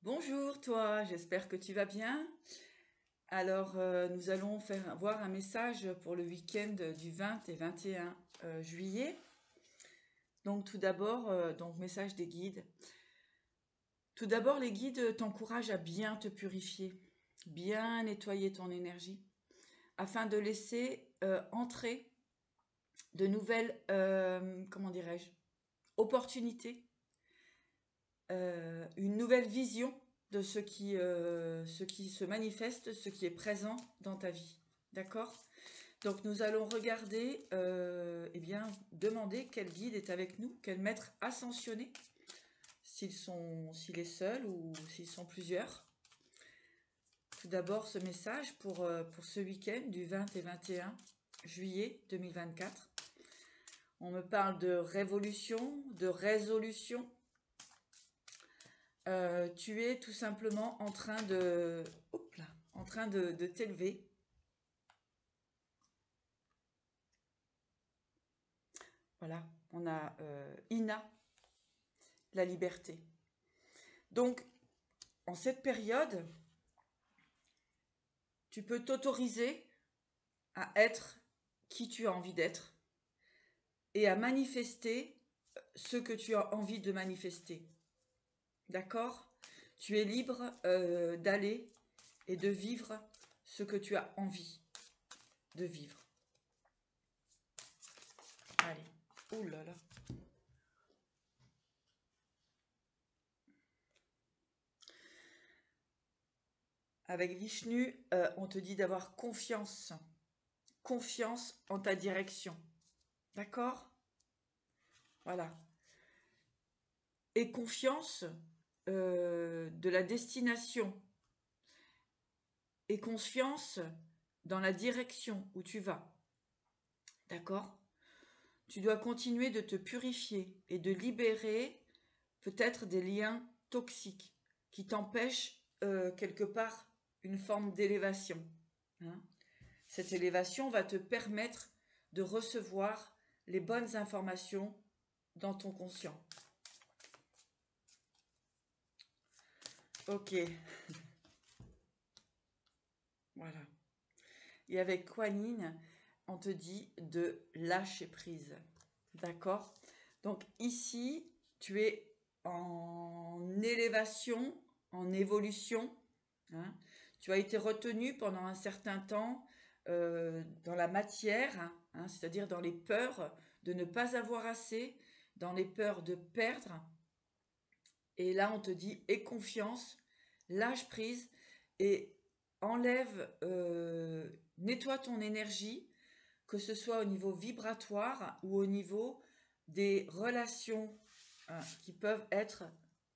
Bonjour toi, j'espère que tu vas bien. Alors, nous allons voir un message pour le week-end du 20 et 21 juillet. Donc tout d'abord, message des guides. Tout d'abord, les guides t'encouragent à bien te purifier, bien nettoyer ton énergie, afin de laisser entrer de nouvelles, comment dirais-je, opportunités, une nouvelle vision de ce qui se manifeste, ce qui est présent dans ta vie. D'accord? Donc nous allons regarder, demander quel guide est avec nous, quel maître ascensionné, s'il est seul ou s'ils sont plusieurs. Tout d'abord ce message pour ce week-end du 20 et 21 juillet 2024. On me parle de révolution, de résolution. Tu es tout simplement en train de t'élever. Voilà, on a Ina, la liberté. Donc, en cette période, tu peux t'autoriser à être qui tu as envie d'être et à manifester ce que tu as envie de manifester. D'accord? Tu es libre d'aller et de vivre ce que tu as envie de vivre. Allez. Ouh là là. Avec Vishnu, on te dit d'avoir confiance. Confiance en ta direction. D'accord? Voilà. Et confiance de la destination. Et confiance dans la direction où tu vas. D'accord? Tu dois continuer de te purifier et de libérer peut-être des liens toxiques qui t'empêchent quelque part une forme d'élévation. Hein? Cette élévation va te permettre de recevoir les bonnes informations dans ton conscient. Ok. Voilà. Et avec Kuan Yin, on te dit de lâcher prise. D'accord? Donc ici, tu es en élévation, en évolution. Hein. Tu as été retenu pendant un certain temps dans la matière, hein, c'est-à-dire dans les peurs de ne pas avoir assez, dans les peurs de perdre. Et là, on te dit, aie confiance, lâche prise et enlève, nettoie ton énergie, que ce soit au niveau vibratoire ou au niveau des relations qui peuvent être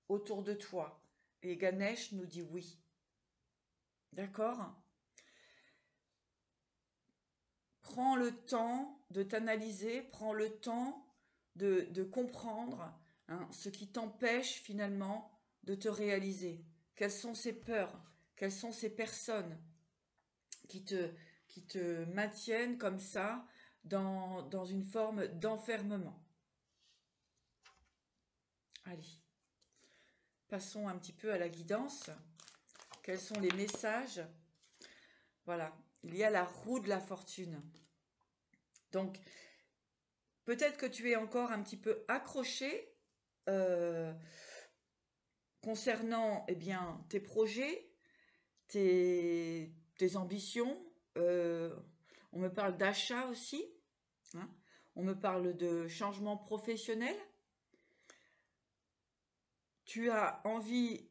autour de toi. Et Ganesh nous dit oui. D'accord? Prends le temps de t'analyser, prends le temps de comprendre ce qui t'empêche finalement de te réaliser. Quelles sont ces peurs? Quelles sont ces personnes qui te maintiennent comme ça dans une forme d'enfermement? Allez, passons un petit peu à la guidance. Quels sont les messages? Voilà, il y a la roue de la fortune. Donc, peut-être que tu es encore un petit peu accroché concernant tes projets, tes ambitions. On me parle d'achat aussi. Hein, on me parle de changement professionnel. Tu as envie,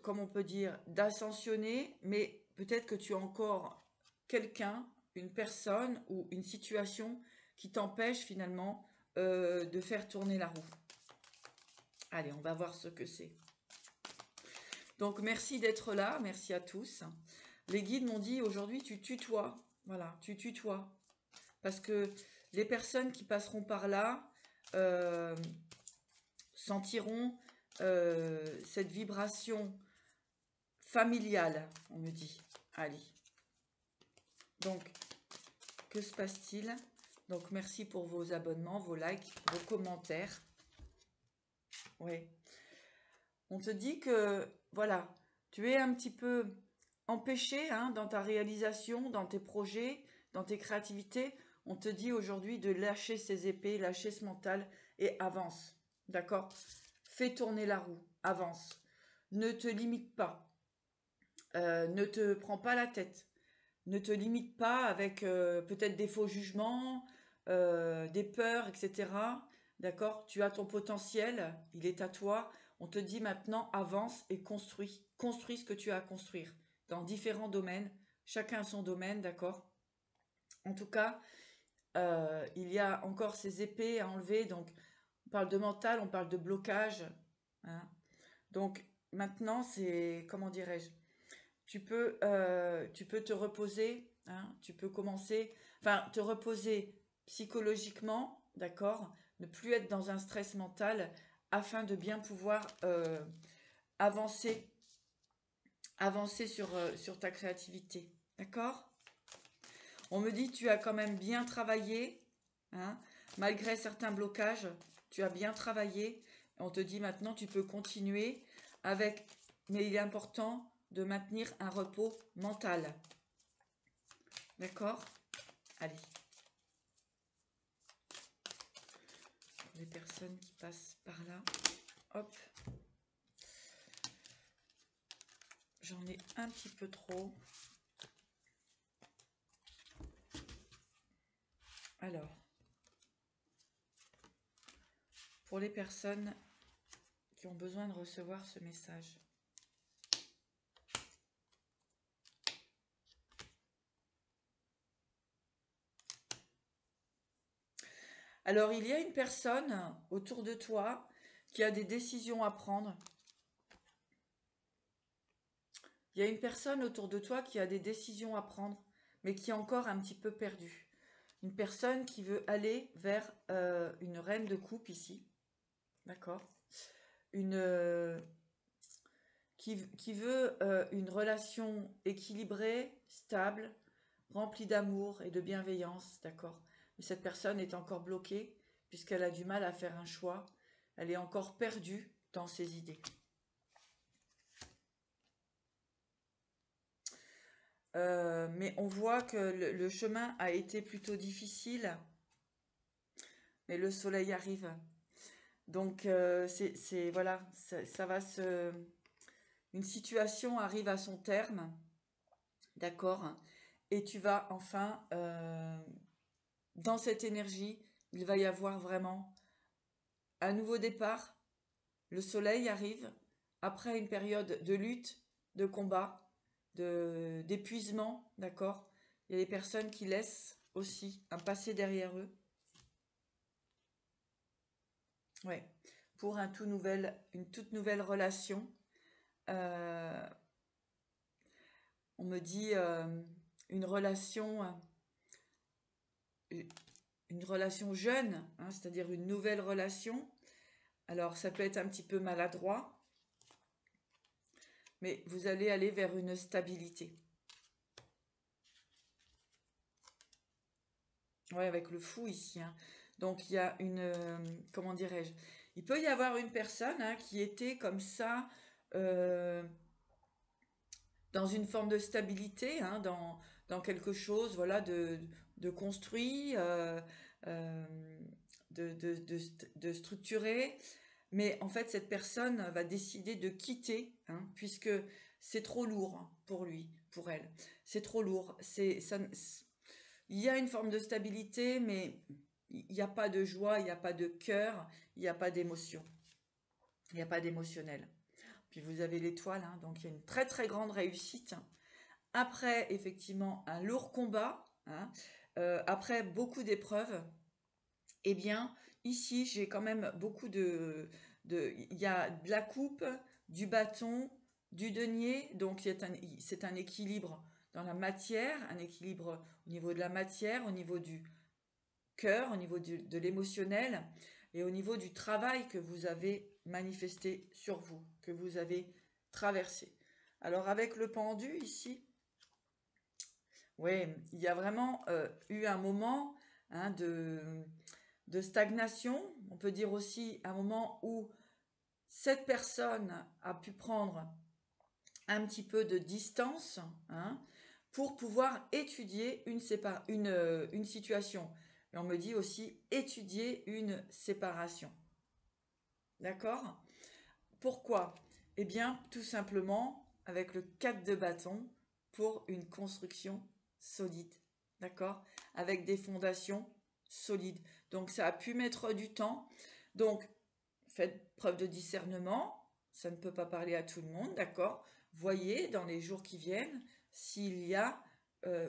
comme on peut dire, d'ascensionner, mais peut-être que tu as encore quelqu'un, une personne ou une situation qui t'empêche finalement de faire tourner la roue. Allez, on va voir ce que c'est. Donc, merci d'être là. Merci à tous. Les guides m'ont dit aujourd'hui, tu tutoies. Voilà, tu tutoies. Parce que les personnes qui passeront par là sentiront cette vibration familiale, on me dit. Allez. Donc, que se passe-t-il? Donc, merci pour vos abonnements, vos likes, vos commentaires. Oui. On te dit que voilà, tu es un petit peu empêché hein, dans ta réalisation, dans tes projets, dans tes créativités. On te dit aujourd'hui de lâcher ces épées, lâcher ce mental et avance. D'accord? Fais tourner la roue, avance. Ne te limite pas. Ne te prends pas la tête. Ne te limite pas avec peut-être des faux jugements, des peurs, etc. D'accord? Tu as ton potentiel, il est à toi. On te dit maintenant avance et construis. Construis ce que tu as à construire dans différents domaines. Chacun a son domaine, d'accord? En tout cas, il y a encore ces épées à enlever. Donc, on parle de mental, on parle de blocage, hein. Donc, maintenant, c'est, comment dirais-je? Tu peux te reposer, hein, tu peux commencer, enfin, te reposer psychologiquement, d'accord? Ne plus être dans un stress mental afin de bien pouvoir avancer, avancer sur ta créativité, d'accord? On me dit tu as quand même bien travaillé, hein, malgré certains blocages, tu as bien travaillé. On te dit maintenant tu peux continuer avec, mais il est important de maintenir un repos mental. D'accord? Allez. Pour les personnes qui passent par là. Hop. J'en ai un petit peu trop. Alors. Pour les personnes qui ont besoin de recevoir ce message. Alors, il y a une personne autour de toi qui a des décisions à prendre. Il y a une personne autour de toi qui a des décisions à prendre, mais qui est encore un petit peu perdue. Une personne qui veut aller vers une reine de coupe ici. D'accord? Une, qui veut une relation équilibrée, stable, remplie d'amour et de bienveillance. D'accord? Mais cette personne est encore bloquée puisqu'elle a du mal à faire un choix. Elle est encore perdue dans ses idées. Mais on voit que le chemin a été plutôt difficile, mais le soleil arrive. Donc voilà, ça va se, une situation arrive à son terme, d'accord, et tu vas enfin dans cette énergie, il va y avoir vraiment un nouveau départ. Le soleil arrive après une période de lutte, de combat, d'épuisement, d'accord. Il y a des personnes qui laissent aussi un passé derrière eux. Ouais, pour une toute nouvelle relation. Euh, on me dit une relation, une relation jeune, hein, c'est-à-dire une nouvelle relation. Alors ça peut être un petit peu maladroit, mais vous allez aller vers une stabilité. Ouais, avec le fou ici, hein. Donc il y a une, comment dirais-je? Il peut y avoir une personne hein, qui était comme ça euh, dans une forme de stabilité, hein, dans quelque chose, voilà, de construit, euh, de structuré. Mais en fait, cette personne va décider de quitter, hein, puisque c'est trop lourd pour lui, pour elle. C'est trop lourd. Il y a une forme de stabilité, mais il n'y a pas de joie, il n'y a pas de cœur, il n'y a pas d'émotion. Il n'y a pas d'émotionnel. Puis vous avez l'étoile, hein, donc il y a une très très grande réussite. Après, effectivement, un lourd combat, hein, après beaucoup d'épreuves, eh bien, ici, j'ai quand même beaucoup il y a de la coupe, du bâton, du denier, donc c'est un équilibre dans la matière, un équilibre au niveau de la matière, au niveau du cœur, au niveau de l'émotionnel et au niveau du travail que vous avez manifesté sur vous, que vous avez traversé. Alors avec le pendu ici, oui, il y a vraiment eu un moment hein, de stagnation. On peut dire aussi un moment où cette personne a pu prendre un petit peu de distance, hein, pour pouvoir étudier une situation. Et on me dit aussi étudier une séparation. D'accord? Pourquoi? Eh bien, tout simplement avec le 4 de bâton pour une construction solide. D'accord? Avec des fondations solides. Donc, ça a pu mettre du temps. Donc, faites preuve de discernement. Ça ne peut pas parler à tout le monde. D'accord? Voyez dans les jours qui viennent s'il y a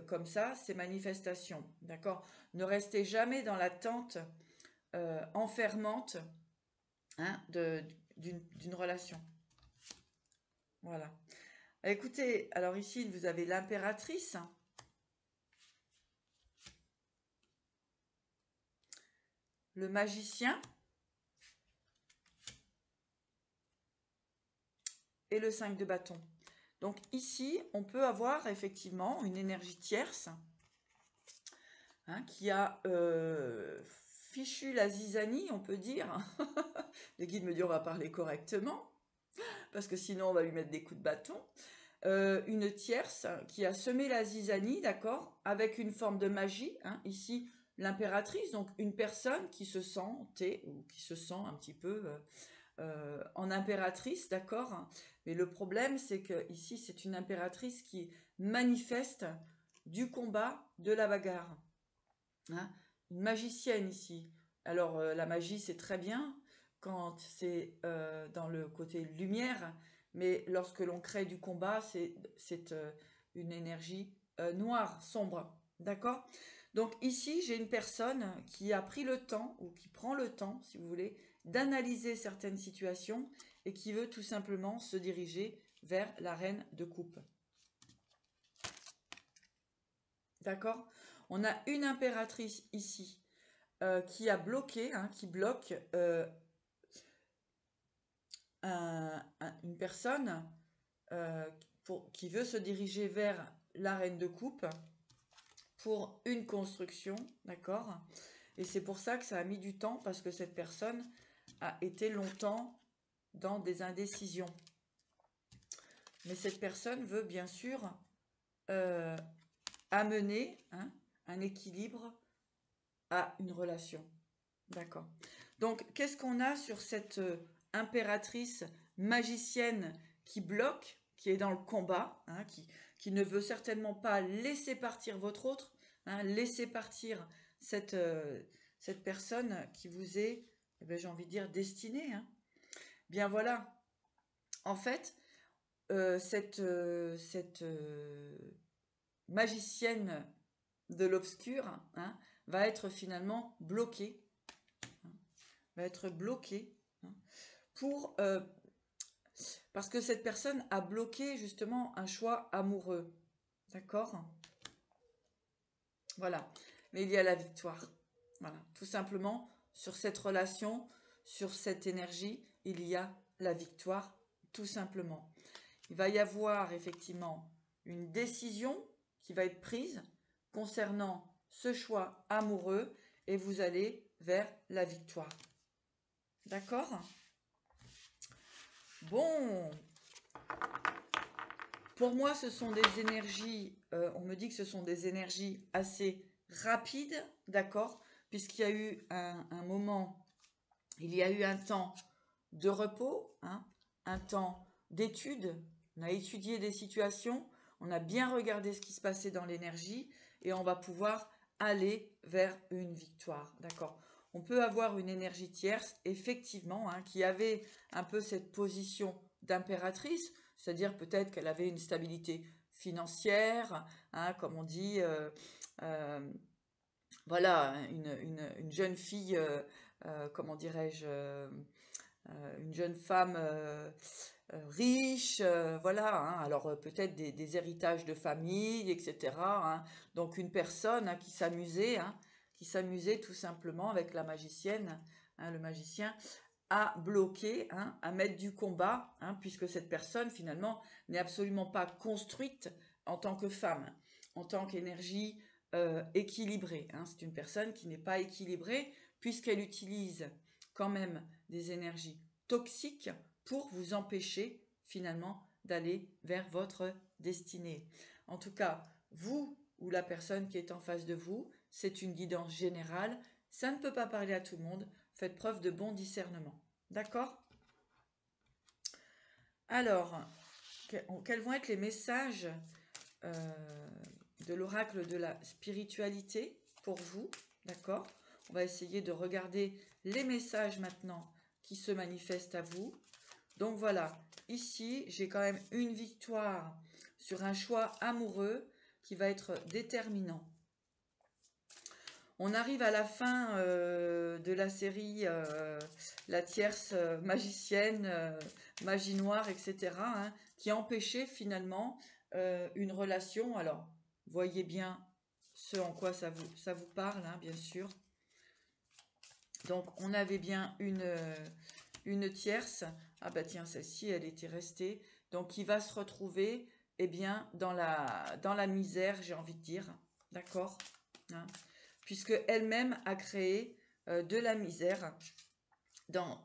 comme ça ces manifestations. D'accord? Ne restez jamais dans l'attente enfermante, hein, d'une relation. Voilà. Écoutez, alors ici, vous avez l'impératrice, le magicien et le 5 de bâton. Donc ici, on peut avoir effectivement une énergie tierce, hein, qui a fichu la zizanie, on peut dire. Le guide me dit on va parler correctement, parce que sinon on va lui mettre des coups de bâton. Une tierce qui a semé la zizanie, d'accord, avec une forme de magie, hein, ici l'impératrice, donc une personne qui se sentait ou qui se sent un petit peu en impératrice, d'accord, mais le problème c'est que ici c'est une impératrice qui manifeste du combat, de la bagarre, hein, une magicienne ici. Alors la magie c'est très bien quand c'est dans le côté lumière, mais lorsque l'on crée du combat, c'est une énergie noire, sombre. D'accord? Donc ici, j'ai une personne qui a pris le temps, ou qui prend le temps, si vous voulez, d'analyser certaines situations et qui veut tout simplement se diriger vers la reine de coupe. D'accord? On a une impératrice ici qui a bloqué, hein, qui bloque une personne qui veut se diriger vers la reine de coupe pour une construction, d'accord? Et c'est pour ça que ça a mis du temps, parce que cette personne a été longtemps dans des indécisions. Mais cette personne veut bien sûr amener, hein, un équilibre à une relation. D'accord. Donc, qu'est-ce qu'on a sur cette impératrice magicienne qui bloque, qui est dans le combat, hein, qui ne veut certainement pas laisser partir votre autre, hein, laisser partir cette personne qui vous est, eh bien, j'ai envie de dire, destinée, hein. Bien voilà, en fait, cette magicienne de l'obscur, hein, va être finalement bloquée, hein, pour parce que cette personne a bloqué justement un choix amoureux. D'accord? Voilà. Mais il y a la victoire. Voilà. Tout simplement, sur cette relation, sur cette énergie, il y a la victoire, tout simplement. Il va y avoir effectivement une décision qui va être prise concernant ce choix amoureux et vous allez vers la victoire. D'accord? Bon, pour moi, ce sont des énergies, on me dit que ce sont des énergies assez rapides, d'accord? Puisqu'il y a eu un moment, il y a eu un temps de repos, hein, un temps d'étude. On a étudié des situations, on a bien regardé ce qui se passait dans l'énergie et on va pouvoir aller vers une victoire, d'accord? On peut avoir une énergie tierce, effectivement, hein, qui avait un peu cette position d'impératrice, c'est-à-dire peut-être qu'elle avait une stabilité financière, hein, comme on dit, voilà, une jeune fille, comment dirais-je, une jeune femme riche, voilà, hein, alors peut-être des héritages de famille, etc., hein. Donc une personne, hein, qui s'amusait tout simplement avec la magicienne, hein, le magicien, à bloquer, hein, à mettre du combat, hein, puisque cette personne finalement n'est absolument pas construite en tant que femme, en tant qu'énergie équilibrée, hein. C'est une personne qui n'est pas équilibrée puisqu'elle utilise quand même des énergies toxiques pour vous empêcher finalement d'aller vers votre destinée. En tout cas, vous ou la personne qui est en face de vous, c'est une guidance générale. Ça ne peut pas parler à tout le monde. Faites preuve de bon discernement. D'accord? Alors, quels vont être les messages de l'oracle de la spiritualité pour vous? D'accord? On va essayer de regarder les messages maintenant qui se manifestent à vous. Donc voilà, ici, j'ai quand même une victoire sur un choix amoureux qui va être déterminant. On arrive à la fin de la série La tierce magicienne, magie noire, etc., hein, qui empêchait finalement une relation. Alors, voyez bien ce en quoi ça vous parle, hein, bien sûr. Donc, on avait bien une tierce. Ah bah tiens, celle-ci, elle était restée. Donc, qui va se retrouver, eh bien, dans la misère, j'ai envie de dire. D'accord, hein, puisque elle-même a créé de la misère dans,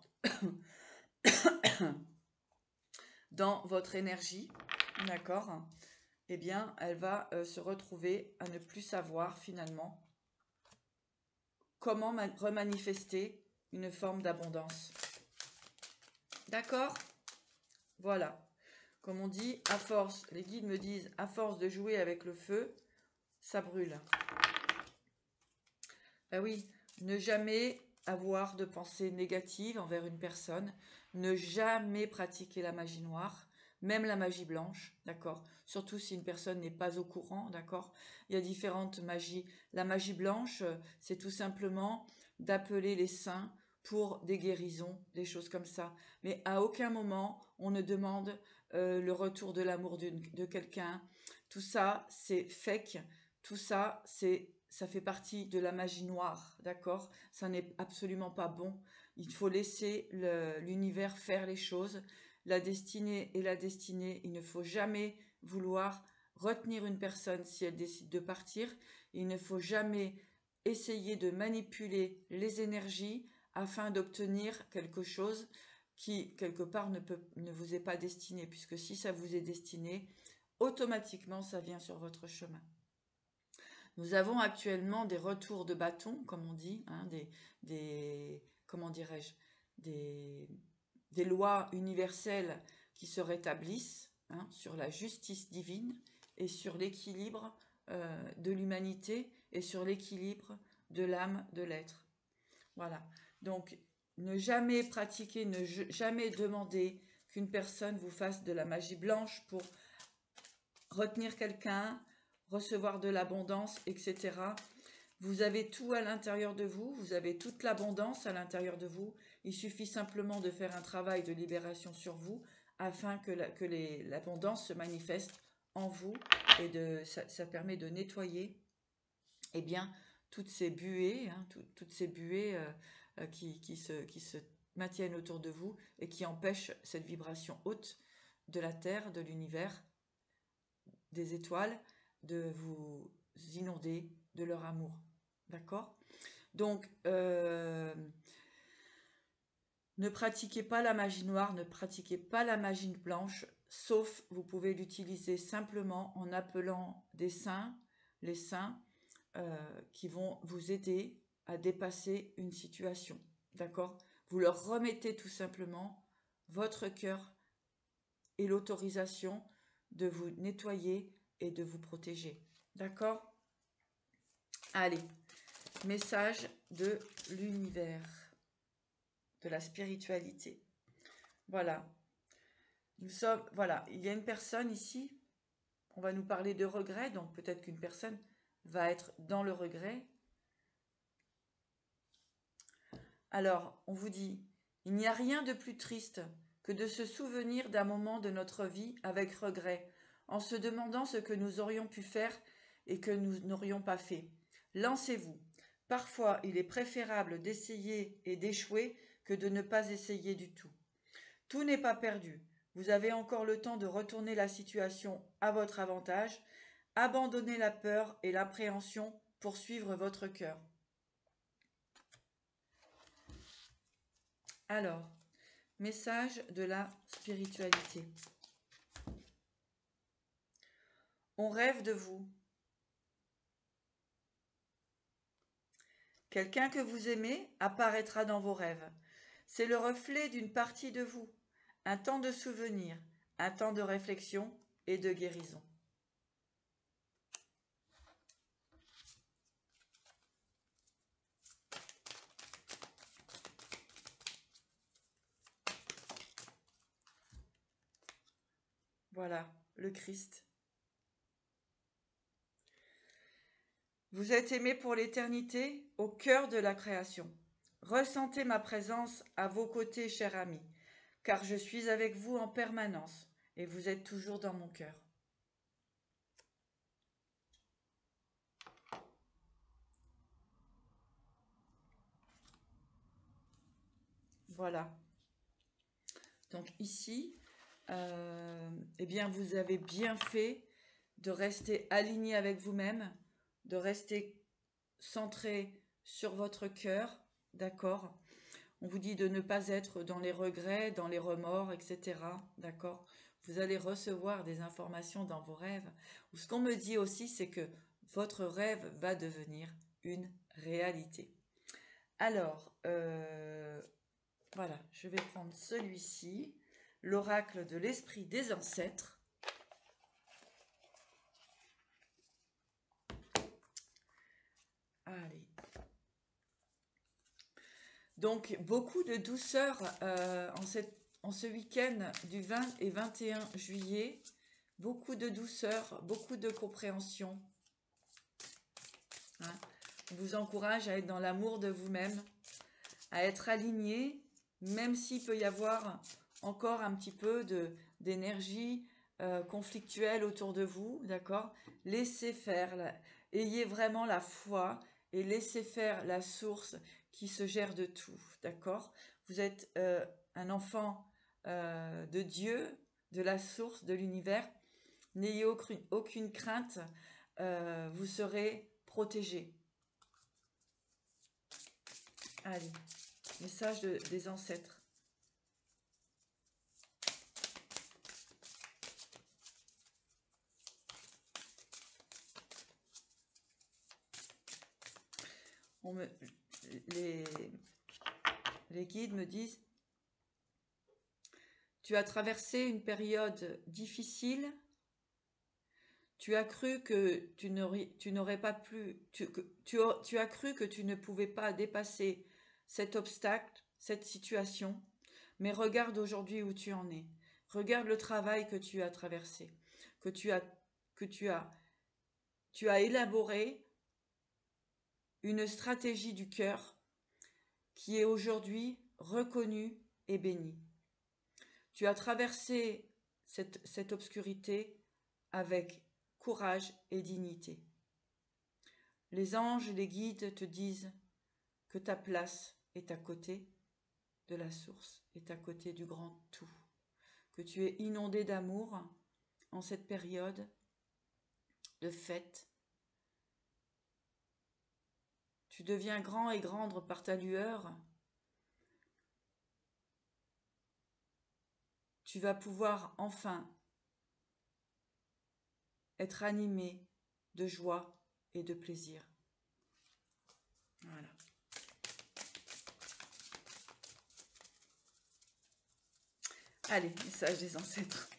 dans votre énergie. D'accord. Eh bien, elle va se retrouver à ne plus savoir finalement comment remanifester une forme d'abondance. D'accord? Voilà. Comme on dit, à force, les guides me disent, à force de jouer avec le feu, ça brûle. Ben oui, ne jamais avoir de pensée négative envers une personne, ne jamais pratiquer la magie noire, même la magie blanche, d'accord? Surtout si une personne n'est pas au courant, d'accord? Il y a différentes magies. La magie blanche, c'est tout simplement d'appeler les saints pour des guérisons, des choses comme ça. Mais à aucun moment, on ne demande le retour de l'amour de quelqu'un. Tout ça, c'est fake. Tout ça, ça fait partie de la magie noire, d'accord? Ça n'est absolument pas bon. Il faut laisser l'univers faire les choses. La destinée est la destinée. Il ne faut jamais vouloir retenir une personne si elle décide de partir. Il ne faut jamais essayer de manipuler les énergies afin d'obtenir quelque chose qui, quelque part, ne vous est pas destiné, puisque si ça vous est destiné, automatiquement, ça vient sur votre chemin. Nous avons actuellement des retours de bâton, comme on dit, hein, comment dirais-je, des lois universelles qui se rétablissent, hein, sur la justice divine et sur l'équilibre de l'humanité et sur l'équilibre de l'âme, de l'être. Voilà. Donc, ne jamais pratiquer, ne jamais demander qu'une personne vous fasse de la magie blanche pour retenir quelqu'un, recevoir de l'abondance, etc. Vous avez tout à l'intérieur de vous, vous avez toute l'abondance à l'intérieur de vous. Il suffit simplement de faire un travail de libération sur vous afin que l'abondance se manifeste en vous et ça permet de nettoyer eh bien, toutes ces buées, hein, toutes ces buées qui se maintiennent autour de vous et qui empêchent cette vibration haute de la Terre, de l'univers, des étoiles, de vous inonder de leur amour. D'accord? Donc, ne pratiquez pas la magie noire, ne pratiquez pas la magie blanche, sauf vous pouvez l'utiliser simplement en appelant des saints, les saints qui vont vous aider à dépasser une situation. D'accord? Vous leur remettez tout simplement votre cœur et l'autorisation de vous nettoyer et de vous protéger. D'accord? Allez, message de l'univers, de la spiritualité. Voilà. Voilà, il y a une personne ici, on va nous parler de regret, donc peut-être qu'une personne va être dans le regret. Alors, on vous dit, il n'y a rien de plus triste que de se souvenir d'un moment de notre vie avec regret, en se demandant ce que nous aurions pu faire et que nous n'aurions pas fait. Lancez-vous. Parfois, il est préférable d'essayer et d'échouer que de ne pas essayer du tout. Tout n'est pas perdu. Vous avez encore le temps de retourner la situation à votre avantage. Abandonnez la peur et l'appréhension pour suivre votre cœur. Alors, Message de la spiritualité. On rêve de vous. Quelqu'un que vous aimez apparaîtra dans vos rêves. C'est le reflet d'une partie de vous. Un temps de souvenir, un temps de réflexion et de guérison. Voilà, le Christ. Vous êtes aimé pour l'éternité, au cœur de la création. Ressentez ma présence à vos côtés, cher ami, car je suis avec vous en permanence, et vous êtes toujours dans mon cœur. Voilà. Donc ici, eh bien, vous avez bien fait de rester aligné avec vous-même, de rester centré sur votre cœur, d'accord? On vous dit de ne pas être dans les regrets, dans les remords, etc. D'accord? Vous allez recevoir des informations dans vos rêves. Ce qu'on me dit aussi, c'est que votre rêve va devenir une réalité. Alors, voilà, je vais prendre celui-ci, l'oracle de l'esprit des ancêtres. Allez. Donc, beaucoup de douceur en ce week-end du 20 et 21 juillet. Beaucoup de douceur, beaucoup de compréhension. Hein. On vous encourage à être dans l'amour de vous-même, à être aligné, même s'il peut y avoir encore un petit peu d'énergie conflictuelle autour de vous, d'accord? Laissez faire, ayez vraiment la foi et laissez faire la source qui se gère de tout, d'accord? Vous êtes un enfant de Dieu, de la source, de l'univers. N'ayez aucune crainte, vous serez protégé. Allez, message des ancêtres. Les guides me disent, tu as traversé une période difficile, tu as cru que tu n'aurais pas pu, tu as cru que tu ne pouvais pas dépasser cet obstacle, cette situation, mais regarde aujourd'hui où tu en es. Regarde le travail que tu as traversé, que tu as élaboré une stratégie du cœur qui est aujourd'hui reconnue et bénie. Tu as traversé cette obscurité avec courage et dignité. Les anges et les guides te disent que ta place est à côté de la source, est à côté du grand tout, que tu es inondé d'amour en cette période de fête. Tu deviens grand et grande par ta lueur. Tu vas pouvoir enfin être animé de joie et de plaisir. Voilà. Allez, message des ancêtres.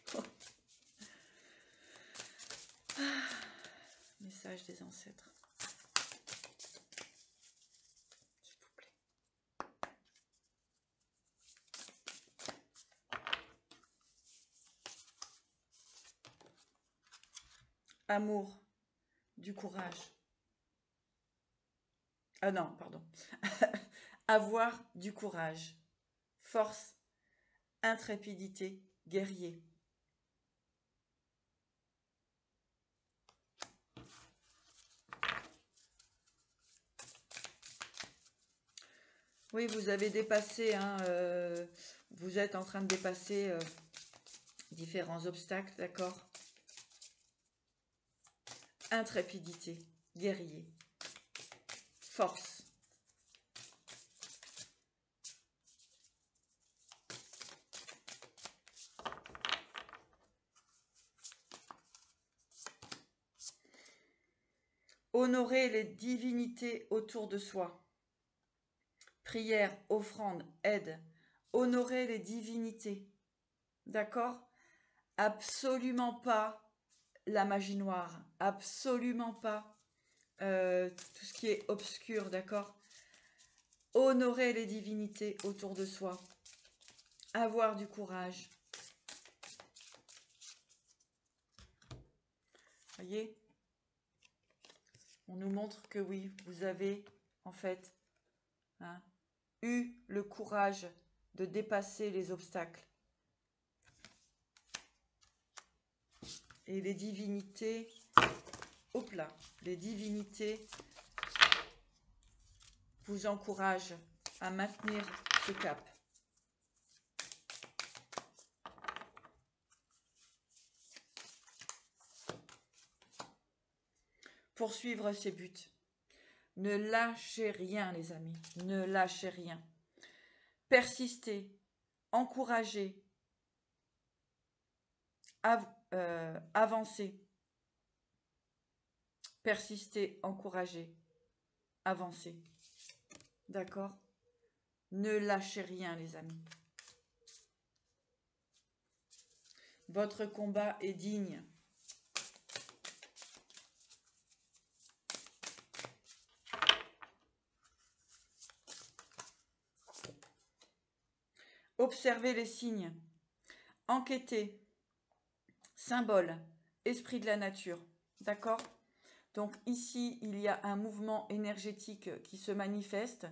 Message des ancêtres. S'il vous plaît. Amour, du courage. Ah non, pardon. Avoir du courage. Force, intrépidité, guerrier. Oui, vous avez dépassé, hein, vous êtes en train de dépasser différents obstacles, d'accord? Intrépidité, guerrier, force. Honorer les divinités autour de soi. Prière, offrande, aide. Honorer les divinités. D'accord? Absolument pas la magie noire. Absolument pas tout ce qui est obscur. D'accord? Honorer les divinités autour de soi. Avoir du courage. Voyez? On nous montre que oui, vous avez en fait eu le courage de dépasser les obstacles. Et les divinités, hop là, les divinités vous encouragent à maintenir ce cap. Poursuivre ses buts. Ne lâchez rien, les amis. Ne lâchez rien. Persistez, encouragez, avancez. Persistez, encouragez, avancez. D'accord? Ne lâchez rien, les amis. Votre combat est digne. Observez les signes. Enquêtez. Symbole. Esprit de la nature. D'accord? Donc ici, il y a un mouvement énergétique qui se manifeste.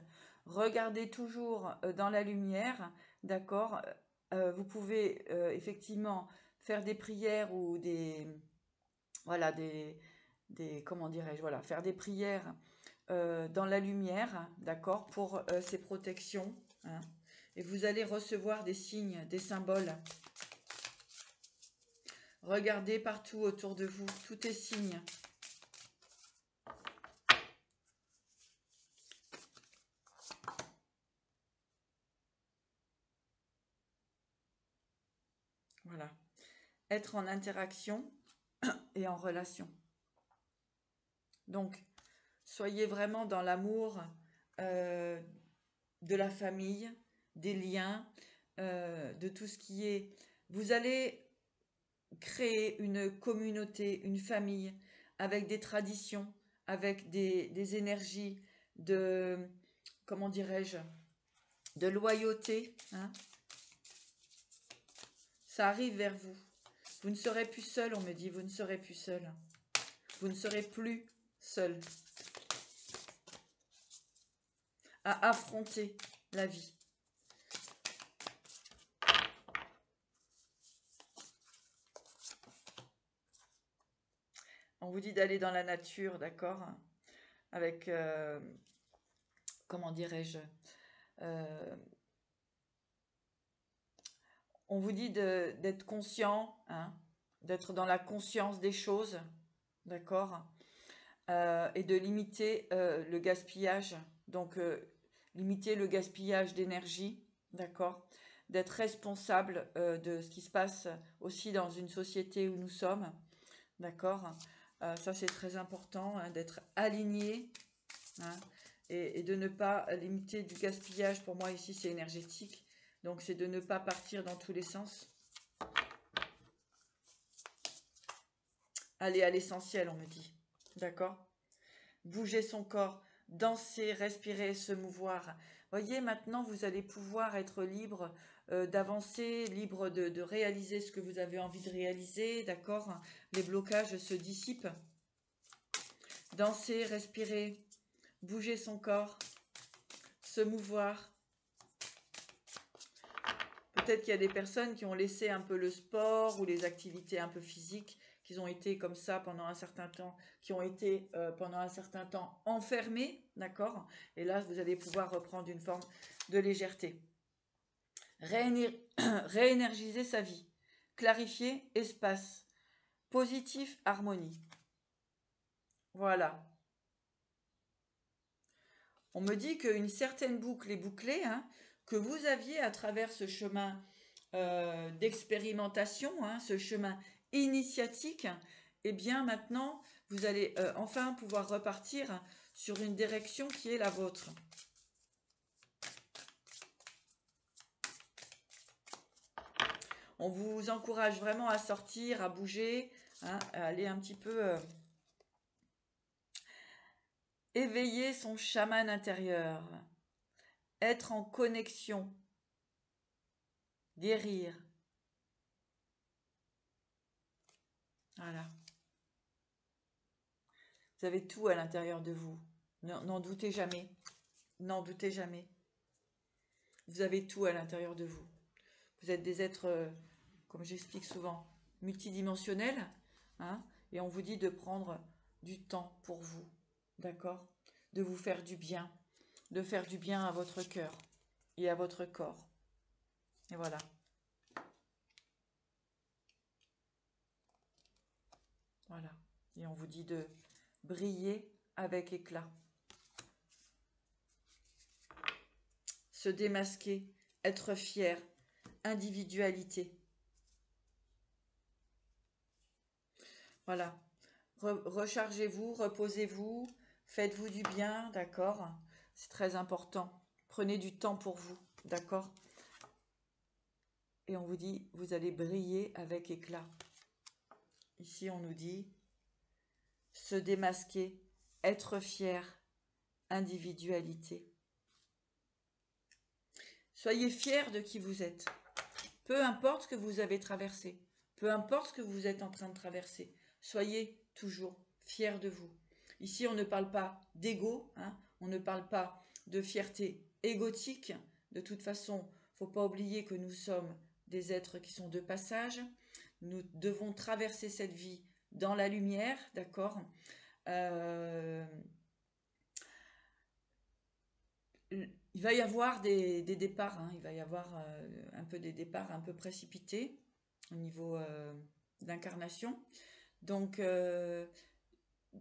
Regardez toujours dans la lumière. D'accord? Vous pouvez effectivement faire des prières ou des... Voilà, comment dirais-je? Voilà, faire des prières dans la lumière. D'accord? Pour ces protections. Hein. Et vous allez recevoir des signes, des symboles. Regardez partout autour de vous, tout est signe. Voilà. Être en interaction et en relation. Donc, soyez vraiment dans l'amour de la famille, des liens, de tout ce qui est... Vous allez créer une communauté, une famille, avec des traditions, avec des énergies de, comment dirais-je, de loyauté. Hein. Ça arrive vers vous. Vous ne serez plus seul, on me dit, vous ne serez plus seul. Vous ne serez plus seul à affronter la vie. On vous dit d'aller dans la nature, d'accord? Avec, comment dirais-je, on vous dit d'être conscient, hein, d'être dans la conscience des choses, d'accord? Et de limiter le gaspillage, donc limiter le gaspillage d'énergie, d'accord? D'être responsable de ce qui se passe aussi dans une société où nous sommes, d'accord? Ça c'est très important, hein, d'être aligné, hein, et de ne pas limiter du gaspillage. Pour moi ici c'est énergétique, donc c'est de ne pas partir dans tous les sens. Aller à l'essentiel, on me dit, d'accord? Bouger son corps, danser, respirer, se mouvoir. Voyez, maintenant vous allez pouvoir être libre d'avancer, libre de réaliser ce que vous avez envie de réaliser, d'accord? Les blocages se dissipent. Danser, respirer, bouger son corps, se mouvoir. Peut-être qu'il y a des personnes qui ont laissé un peu le sport ou les activités un peu physiques, qui ont été comme ça pendant un certain temps, qui ont été pendant un certain temps enfermés, d'accord? Et là, vous allez pouvoir reprendre une forme de légèreté. Réénergiser sa vie. Clarifier espace. Positif, harmonie. Voilà. On me dit qu'une certaine boucle est bouclée, hein, que vous aviez à travers ce chemin d'expérimentation, hein, ce chemin initiatique, eh bien maintenant, vous allez enfin pouvoir repartir sur une direction qui est la vôtre. On vous encourage vraiment à sortir, à bouger, hein, à aller un petit peu éveiller son chaman intérieur, être en connexion, guérir. Voilà. Vous avez tout à l'intérieur de vous. N'en doutez jamais. N'en doutez jamais. Vous avez tout à l'intérieur de vous. Vous êtes des êtres, comme j'explique souvent, multidimensionnels. Hein, et on vous dit de prendre du temps pour vous. D'accord? De vous faire du bien. De faire du bien à votre cœur et à votre corps. Et voilà. Voilà. Et on vous dit de briller avec éclat. Se démasquer, être fier, individualité. Voilà. Rechargez-vous, reposez-vous, faites-vous du bien, d'accord? C'est très important. Prenez du temps pour vous, d'accord? Et on vous dit, vous allez briller avec éclat. Ici, on nous dit, se démasquer, être fier, individualité. Soyez fiers de qui vous êtes. Peu importe ce que vous avez traversé, peu importe ce que vous êtes en train de traverser, soyez toujours fiers de vous. Ici, on ne parle pas d'ego, hein, on ne parle pas de fierté égotique. De toute façon, il ne faut pas oublier que nous sommes des êtres qui sont de passage. Nous devons traverser cette vie dans la lumière, d'accord? Il va y avoir des départs, hein, il va y avoir un peu des départs un peu précipités au niveau d'incarnation. Donc,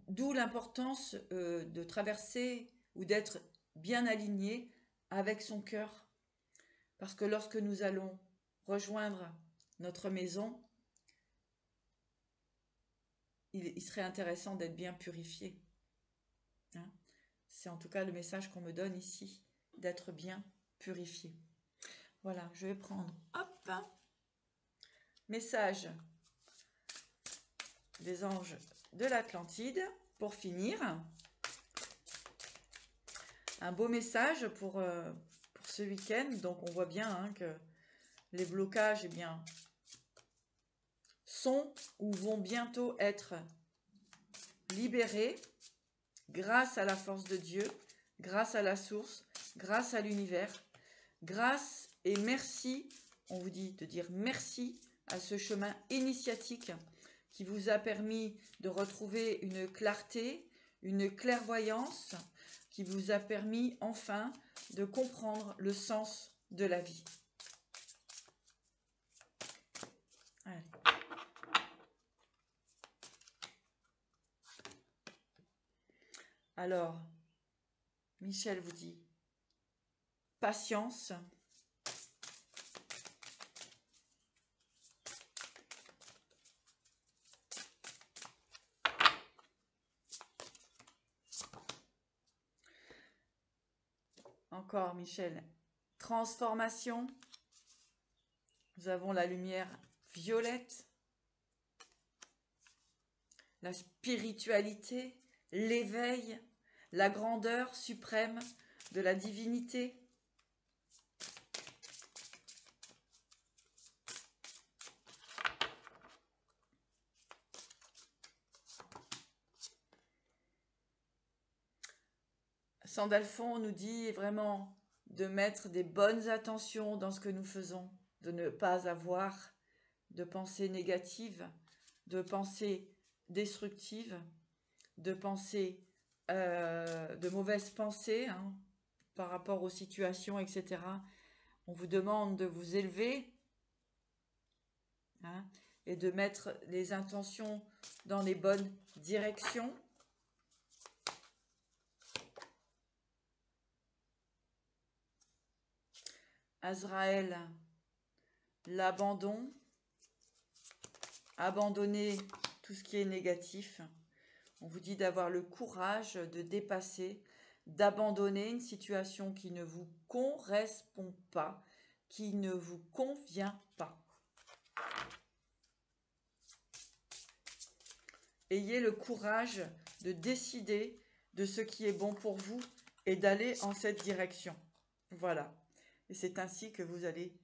d'où l'importance de traverser ou d'être bien aligné avec son cœur. Parce que lorsque nous allons rejoindre notre maison, il serait intéressant d'être bien purifié. Hein. C'est en tout cas le message qu'on me donne ici, d'être bien purifié. Voilà, je vais prendre, hop, message des anges de l'Atlantide pour finir. Un beau message pour ce week-end. Donc on voit bien hein, que les blocages eh bien, sont ou vont bientôt être libérés grâce à la force de Dieu, grâce à la source, grâce à l'univers, grâce et merci, on vous dit de dire merci à ce chemin initiatique qui vous a permis de retrouver une clarté, une clairvoyance, qui vous a permis enfin de comprendre le sens de la vie. Allez. Alors, Michel vous dit patience. Encore Michel, transformation. Nous avons la lumière violette, la spiritualité, l'éveil, la grandeur suprême de la divinité. Sandalphon nous dit vraiment de mettre des bonnes attentions dans ce que nous faisons, de ne pas avoir de pensées négatives, de pensées destructives, de pensées, de mauvaises pensées hein, par rapport aux situations, etc. On vous demande de vous élever hein, et de mettre les intentions dans les bonnes directions. Azraël, l'abandon, abandonner tout ce qui est négatif. On vous dit d'avoir le courage de dépasser, d'abandonner une situation qui ne vous correspond pas, qui ne vous convient pas. Ayez le courage de décider de ce qui est bon pour vous et d'aller en cette direction. Voilà. Et c'est ainsi que vous allez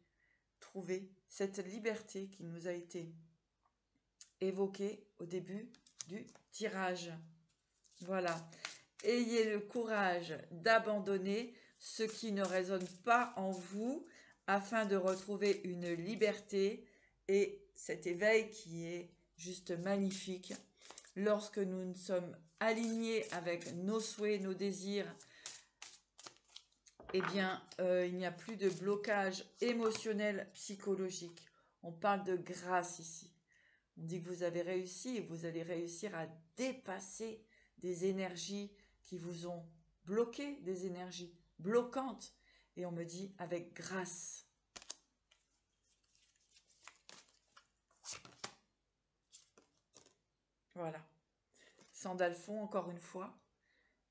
trouver cette liberté qui nous a été évoquée au début du tirage. Voilà. Ayez le courage d'abandonner ce qui ne résonne pas en vous afin de retrouver une liberté et cet éveil qui est juste magnifique. Lorsque nous sommes alignés avec nos souhaits, nos désirs, eh bien, il n'y a plus de blocage émotionnel, psychologique. On parle de grâce ici. On dit que vous avez réussi et vous allez réussir à dépasser des énergies qui vous ont bloqué, des énergies bloquantes. Et on me dit avec grâce. Voilà. Sandalphon, encore une fois.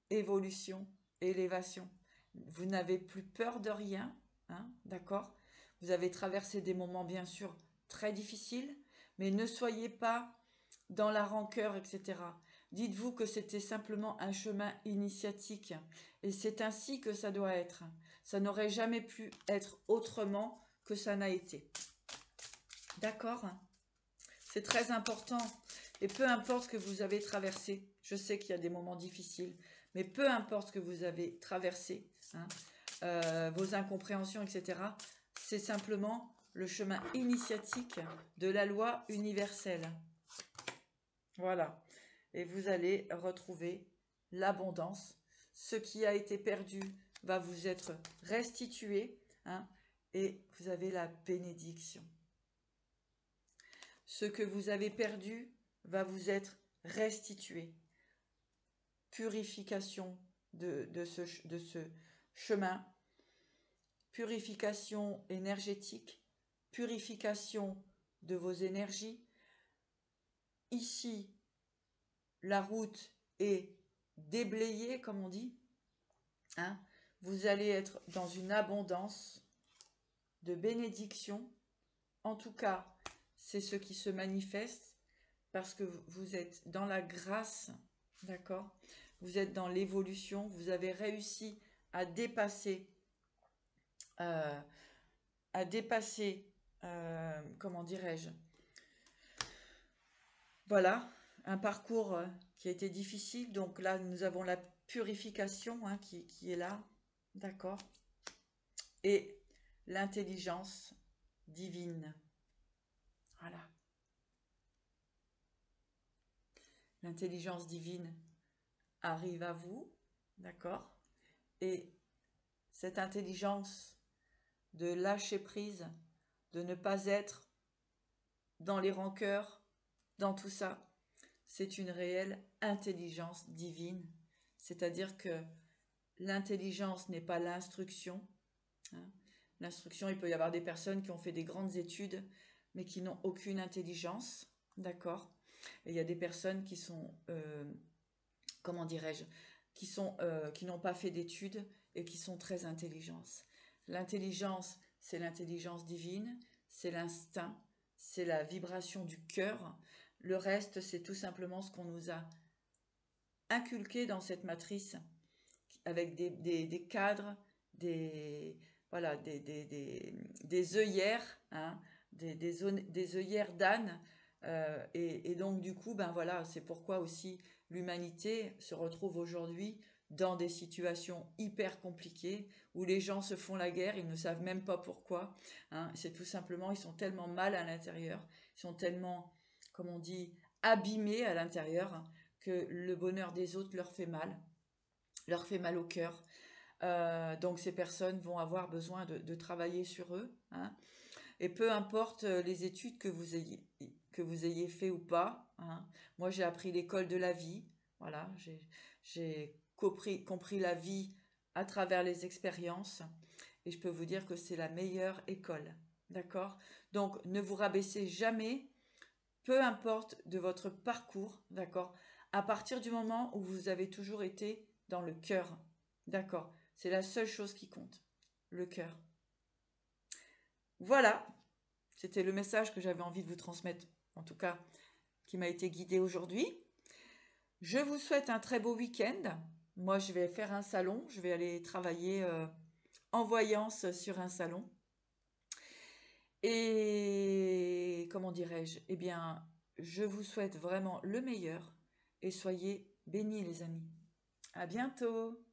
Évolution, élévation. Vous n'avez plus peur de rien, hein, d'accord? Vous avez traversé des moments, bien sûr, très difficiles, mais ne soyez pas dans la rancœur, etc. Dites-vous que c'était simplement un chemin initiatique, et c'est ainsi que ça doit être. Ça n'aurait jamais pu être autrement que ça n'a été. D'accord? C'est très important. Et peu importe ce que vous avez traversé, je sais qu'il y a des moments difficiles, mais peu importe ce que vous avez traversé, hein, vos incompréhensions, etc., c'est simplement le chemin initiatique de la loi universelle. Voilà. Et vous allez retrouver l'abondance. Ce qui a été perdu va vous être restitué, hein, et vous avez la bénédiction. Ce que vous avez perdu va vous être restitué. Purification de ce chemin, purification énergétique, purification de vos énergies. Ici, la route est déblayée, comme on dit. Hein. Vous allez être dans une abondance de bénédictions. En tout cas, c'est ce qui se manifeste parce que vous êtes dans la grâce, d'accord? Vous êtes dans l'évolution, vous avez réussi à dépasser, euh, comment dirais-je? Voilà, un parcours qui a été difficile. Donc là, nous avons la purification, hein, qui est là, d'accord? Et l'intelligence divine. Voilà. L'intelligence divine arrive à vous, d'accord? Et cette intelligence de lâcher prise, de ne pas être dans les rancœurs, dans tout ça, c'est une réelle intelligence divine. C'est-à-dire que l'intelligence n'est pas l'instruction. Hein. L'instruction, il peut y avoir des personnes qui ont fait des grandes études, mais qui n'ont aucune intelligence, d'accord? Et il y a des personnes qui sont, comment dirais-je, qui n'ont pas fait d'études et qui sont très intelligentes. L'intelligence, c'est l'intelligence divine, c'est l'instinct, c'est la vibration du cœur. Le reste, c'est tout simplement ce qu'on nous a inculqué dans cette matrice avec des cadres, voilà, des œillères, hein, des œillères d'âne. Et donc, du coup, ben voilà, c'est pourquoi aussi l'humanité se retrouve aujourd'hui dans des situations hyper compliquées où les gens se font la guerre, ils ne savent même pas pourquoi. Hein. C'est tout simplement, ils sont tellement mal à l'intérieur, ils sont tellement, comme on dit, abîmés à l'intérieur que le bonheur des autres leur fait mal au cœur. Donc ces personnes vont avoir besoin de travailler sur eux. Hein. Et peu importe les études que vous ayez fait ou pas. Hein. Moi, j'ai appris l'école de la vie. Voilà, j'ai compris la vie à travers les expériences. Et je peux vous dire que c'est la meilleure école. D'accord? Donc, ne vous rabaissez jamais. peu importe de votre parcours, d'accord? À partir du moment où vous avez toujours été dans le cœur, d'accord? C'est la seule chose qui compte, le cœur. Voilà, c'était le message que j'avais envie de vous transmettre, en tout cas, qui m'a été guidé aujourd'hui. Je vous souhaite un très beau week-end. Moi, je vais faire un salon, je vais aller travailler en voyance sur un salon. Et comment dirais-je? Eh bien, je vous souhaite vraiment le meilleur et soyez bénis les amis. À bientôt!